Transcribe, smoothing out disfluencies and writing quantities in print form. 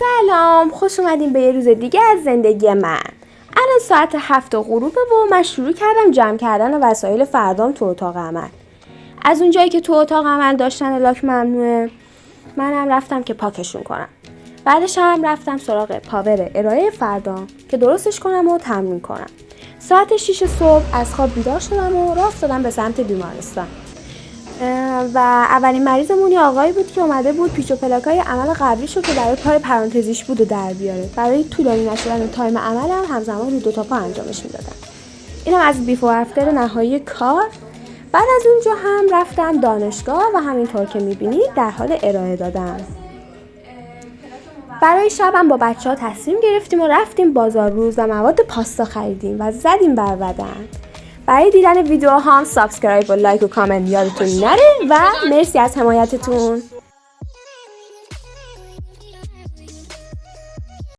سلام، خوش اومدین به یه روز دیگه از زندگی من. الان ساعت 7 غروبه و من شروع کردم جمع کردن وسایل فردام تو اتاق عمل. از اونجایی که تو اتاق عمل داشتن لاک ممنوعه، منم رفتم که پاکشون کنم. بعدش هم رفتم سراغ پاور ارائه فردام که درستش کنم و تمرین کنم. ساعت 6 صبح از خواب بیدار شدم و راه افتادم به سمت بیمارستان. و اولین مریضمون یه آقایی بود که اومده بود پیچ و پلاکای عمل قبلیشو که برای کار پرانتزیش بود و در بیاره. برای طولانی نشدن تایم عمل هم همزمان رو 2 تا پا انجامش میدادن. اینم از بیفور افتر نهایی کار. بعد از اونجا هم رفتم دانشگاه و همینطور که میبینید در حال ارائه دادم. برای شبم با بچه‌ها تصمیم گرفتیم و رفتیم بازار روز و مواد پاستا خریدیم و زدیم بر بدن. برای دیدن ویدیو هم سابسکرایب و لایک و کامنت یادتون نره و مرسی از حمایتتون.